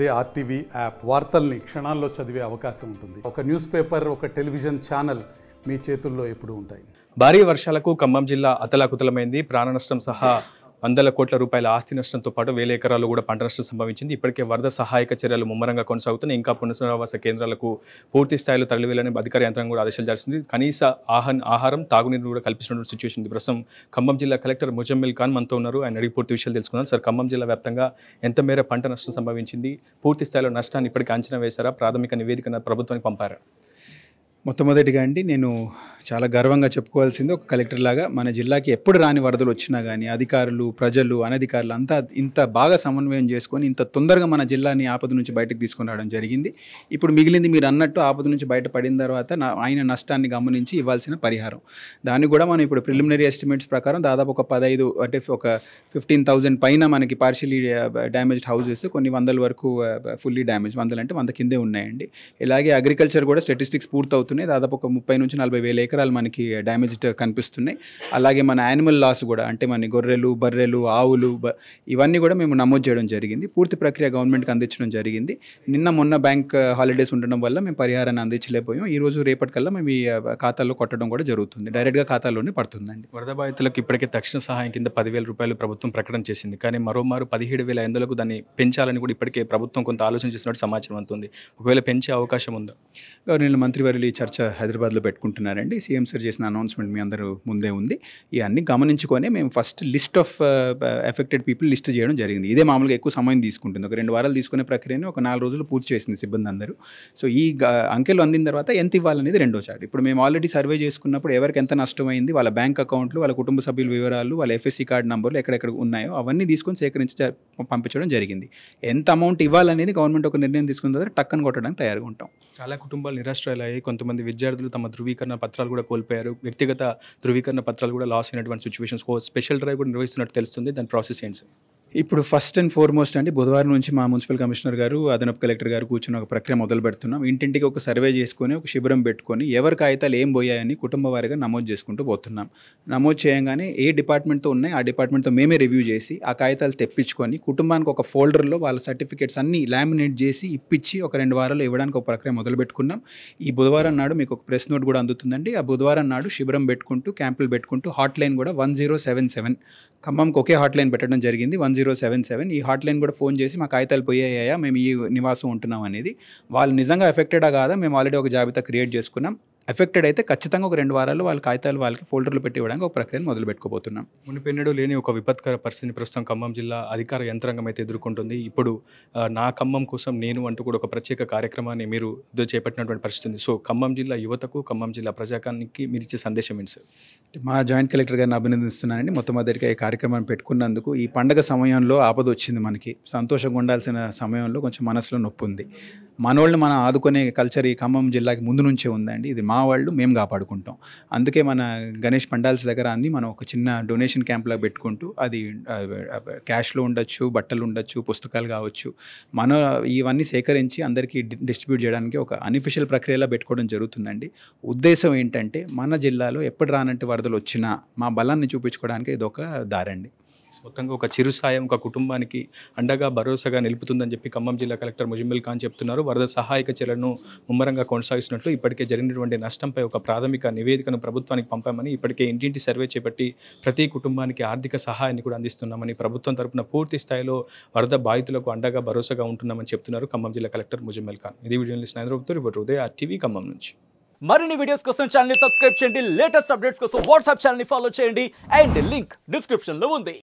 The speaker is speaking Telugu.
అదే ఆర్టీవీ యాప్ వార్తల్ని క్షణాల్లో చదివే అవకాశం ఉంటుంది. ఒక న్యూస్ పేపర్, ఒక టెలివిజన్ ఛానల్ మీ చేతుల్లో ఎప్పుడూ ఉంటాయి. భారీ వర్షాలకు ఖమ్మం జిల్లా అతలాకుతలమైంది. ప్రాణ నష్టం సహా వందల కోట్ల రూపాయల ఆస్తి నష్టంతో పాటు 1000 ఎకరాలు కూడా పంట నష్టం సంభవించింది. ఇప్పటికే వరద సహాయక చర్యలు ముమ్మరంగా కొనసాగుతున్నాయి. ఇంకా పునరావాస కేంద్రాలకు పూర్తి స్థాయిలో తరలివేయాలని అధికార యంత్రాంగం కూడా ఆదేశాలు చేసింది. కనీస ఆహారం, తాగునీరు కూడా కల్పిస్తున్న సిచ్యువేషన్ ఉంది. ప్రస్తుతం ఖమ్మం జిల్లా కలెక్టర్ ముజమ్మిల్ ఖాన్ మనతో ఉన్నారు. ఆయన అడిగి పూర్తి విషయాలు తెలుసుకుందాం. సార్, ఖమ్మం జిల్లా వ్యాప్తంగా ఎంత మేర పంట నష్టం సంభవించింది? పూర్తి స్థాయిలో నష్టాన్ని ఇప్పటికీ అంచనా వేశారా? ప్రాథమిక నివేదిక ప్రభుత్వానికి పంపారా? మొట్టమొదటిగా అండి, నేను చాలా గర్వంగా చెప్పుకోవాల్సింది, ఒక కలెక్టర్ లాగా మన జిల్లాకి ఎప్పుడు రాని వరదలు వచ్చినా కానీ అధికారులు, ప్రజలు, అనధికారులు అంతా ఇంత బాగా సమన్వయం చేసుకొని ఇంత తొందరగా మన జిల్లాని ఆపద నుంచి బయటకు తీసుకొని రావడం జరిగింది. ఇప్పుడు మిగిలింది మీరు అన్నట్టు ఆపద నుంచి బయటపడిన తర్వాత ఆయన నష్టాన్ని గమనించి ఇవ్వాల్సిన పరిహారం. దాన్ని కూడా మనం ఇప్పుడు ప్రిలిమినరీ ఎస్టిమేట్స్ ప్రకారం దాదాపు ఒక 15 అంటే ఒక 15,000 పైన మనకి పార్షియలీ డ్యామేజ్డ్ హౌసెస్, కొన్ని వందల వరకు ఫుల్లీ డ్యామేజ్, 100 అంటే 100 కిందే ఉన్నాయండి. ఇలాగే అగ్రికల్చర్ కూడా స్టాటిస్టిక్స్ పూర్తవుతున్నాయి. దాదాపు ఒక 30 నుంచి 40 వేల ఎకరాలు మనకి డ్యామేజ్డ్ కనిపిస్తున్నాయి. అలాగే మన యానిమల్ లాస్ కూడా, అంటే మన గొర్రెలు, బర్రెలు, ఆవులు, ఇవన్నీ కూడా మేము నమోదు చేయడం జరిగింది. పూర్తి ప్రక్రియ గవర్నమెంట్కి అందించడం జరిగింది. మొన్న బ్యాంక్ హాలిడేస్ ఉండడం వల్ల మేము పరిహారాన్ని అందించలేకపోయాం. ఈ రోజు రేపటికల్లా మేము ఈ ఖాతాల్లో కొట్టడం కూడా జరుగుతుంది. డైరెక్ట్గా ఖాతాల్లోనే పడుతుందండి. వరద బాధితులకు ఇప్పటికే తక్షణ సహాయం కింద 10,000 రూపాయలు ప్రభుత్వం ప్రకటన చేసింది. కానీ మరోమారు 17,500లకు దాన్ని పెంచాలని కూడా ఇప్పటికే ప్రభుత్వం కొంత ఆలోచన చేసినట్టు సమాచారం అందుతుంది. ఒకవేళ పెంచే అవకాశం ఉందా? గవర్నమెంట్ మంత్రివర్యులు ఈ చర్చ హైదరాబాద్లో పెట్టుకుంటున్నారండి. సీఎం సార్ చేసిన అనౌన్స్మెంట్ మీ అందరూ ముందే ఉంది. ఇవన్నీ గమనించుకొని మేము first list of affected people list చేయడం జరిగింది. ఇదే మామూలుగా ఎక్కువ సమయం తీసుకుంటుంది. ఒక 2 వారాలు తీసుకునే ప్రక్రియని ఒక 4 రోజులు పూర్తి చేసింది సిబ్బంది అందరూ. సో ఈ అంకెలు అందిన తర్వాత ఎంత ఇవ్వాలనేది రెండో చాటు. ఇప్పుడు మేము ఆల్రెడీ సర్వే చేసుకున్నప్పుడు ఎవరికి ఎంత నష్టమైంది, వాళ్ళ బ్యాంక్ అకౌంట్లు, వాళ్ళ కుటుంబ సభ్యుల వివరాలు, వాళ్ళ ఎఫ్ఎస్సి కార్డు నంబర్లు ఎక్కడెక్కడ ఉన్నాయో అవన్నీ తీసుకొని సేకరించి పంపించడం జరిగింది. ఎంత అమౌంట్ ఇవ్వాలనేది గవర్నమెంట్ ఒక నిర్ణయం తీసుకున్న తర్వాత టక్కన కొట్టడానికి తయారుగా ఉంటాం. చాలా కుటుంబాలు నిరాశ్రయాలయ్యాయి. కొంతమంది విద్యార్థులు తమ ధృవీకరణ పత్రాలు కూడా కోల్పోయారు. వ్యక్తిగత ధృవీకరణ పత్రాలు కూడా లాస్ అయినటువంటి సిచ్యువేషన్స్. స్పెషల్ డ్రైవ్ కూడా నిర్వహిస్తున్నట్టు తెలుస్తుంది. దాని ప్రాసెస్ ఏంటి సార్? ఇప్పుడు ఫస్ట్ అండ్ ఫార్మోస్ట్ అండి, బుధవారం నుంచి మా మున్సిపల్ కమిషనర్ గారు, అదనపు కలెక్టర్ గారు కూర్చొని ఒక ప్రక్రియ మొదలు పెడుతున్నాం. ఇంటింటికి ఒక సర్వే చేసుకొని, ఒక శిబిరం పెట్టుకొని, ఎవరి కాగితాలు ఏం పోయాయని కుటుంబ వారిగా నమోదు చేసుకుంటూ పోతున్నాం. నమోదు చేయగానే ఏ డిపార్ట్మెంట్తో ఉన్నాయి ఆ డిపార్ట్మెంట్తో మేమే రివ్యూ చేసి ఆ కాగితాలు తెప్పించుకొని కుటుంబానికి ఒక ఫోల్డర్లో వాళ్ళ సర్టిఫికేట్స్ అన్నీ లామినేట్ చేసి ఇప్పించి ఒక 2 వారాలు ఇవ్వడానికి ఒక ప్రక్రియ మొదలు పెట్టుకున్నాం. ఈ బుధవారం నాడు మీకు ఒక ప్రెస్ నోట్ కూడా అందుతుందండి. ఆ బుధవారం నాడు శిబిరం పెట్టుకుంటూ, క్యాంపులు పెట్టుకుంటూ, హాట్ లైన్ కూడా 1077, ఖమ్మంకి ఒకే హాట్ లైన్ పెట్టడం జరిగింది, 1077. ఈ హాట్ లైన్ కూడా ఫోన్ చేసి మా కాగితాలు పోయాయా, మేము ఈ నివాసం ఉంటున్నాం అనేది, వాళ్ళు నిజంగా ఎఫెక్టెడా కాదా మేము ఆల్రెడీ ఒక జాబితా క్రియేట్ చేసుకున్నాం. ఎఫెక్టెడ్ అయితే ఖచ్చితంగా ఒక 2 వారాల్లో వాళ్ళ కాగితాలు వాళ్ళకి ఫోల్డర్లు పెట్టి ఇవ్వడానికి ఒక ప్రక్రియను మొదలు పెట్టుకోబోతున్నాం. మునిపెన్నడూ లేని ఒక విపత్కర పరిస్థితిని ప్రస్తుతం ఖమ్మం జిల్లా అధికార యంత్రాంగం అయితే ఎదుర్కొంటుంది. ఇప్పుడు నా ఖమ్మం కోసం నేను అంటూ కూడా ఒక ప్రత్యేక కార్యక్రమాన్ని మీరు చేపట్టినటువంటి పరిస్థితి ఉంది. సో ఖమ్మం జిల్లా యువతకు, ఖమ్మం జిల్లా ప్రజాకానికి మీరు ఇచ్చే సందేశం ఏంటి సార్? మా జాయింట్ కలెక్టర్ గారిని అభినందిస్తున్నానండి. మొట్టమొదటిగా ఈ కార్యక్రమాన్ని పెట్టుకున్నందుకు. ఈ పండగ సమయంలో ఆపద వచ్చింది, మనకి సంతోషంగా ఉండాల్సిన సమయంలో కొంచెం మనసులో నొప్పి ఉంది. మనోళ్ళని మనం ఆదుకునే కల్చర్ ఈ ఖమ్మం జిల్లాకి ముందు నుంచే ఉందండి. ఇది మా వాళ్ళు, మేము కాపాడుకుంటాం. అందుకే మన గణేష్ పండాల్స్ దగ్గర అన్ని మనం ఒక చిన్న డొనేషన్ క్యాంప్లా పెట్టుకుంటూ, అది క్యాష్లో ఉండొచ్చు, బట్టలు ఉండొచ్చు, పుస్తకాలు కావచ్చు, ఇవన్నీ సేకరించి అందరికీ డిస్ట్రిబ్యూట్ చేయడానికి ఒక అన్అఫిషియల్ ప్రక్రియలా పెట్టుకోవడం జరుగుతుందండి. ఉద్దేశం ఏంటంటే మన జిల్లాలో ఎప్పుడు రానంటి వరదలు వచ్చినా మా బలాన్ని చూపించుకోవడానికి ఇది ఒక దారండి. మొత్తంగా ఒక చిరు సాయం ఒక కుటుంబానికి అండగా, భరోసాగా నిలుపుతుందని చెప్పి ఖమ్మం జిల్లా కలెక్టర్ ముజమ్మిల్ ఖాన్ చెప్తున్నారు. వరద సహాయక చర్యలను ముమ్మరంగా కొనసాగిస్తున్నట్లు, ఇప్పటికే జరిగినటువంటి నష్టంపై ఒక ప్రాథమిక నివేదికను ప్రభుత్వానికి పంపామని, ఇప్పటికే ఇంటింటి సర్వే చేపట్టి ప్రతి కుటుంబానికి ఆర్థిక సహాయాన్ని కూడా అందిస్తున్నామని, ప్రభుత్వం తరపున పూర్తి స్థాయిలో వరద బాధితులకు అండగా, భరోసాగా ఉంటున్నామని చెప్తున్నారు ఖమ్మం జిల్లా కలెక్టర్ ముజమ్మిల్ ఖాన్. ఇది వీడియో హైదరాబాద్తో రిపోర్టర్ ఉదయ్, RTV ఖమ్మం నుంచి. మరిన్ని వీడియోస్ కోసం ఛానల్ ని సబ్స్క్రైబ్ చేయండి. లేటెస్ట్ అప్డేట్స్ కోసం వాట్సాప్ ఛానల్ ని ఫాలో చేయండి. అండ్ లింక్ డిస్క్రిప్షన్ లో ఉంది.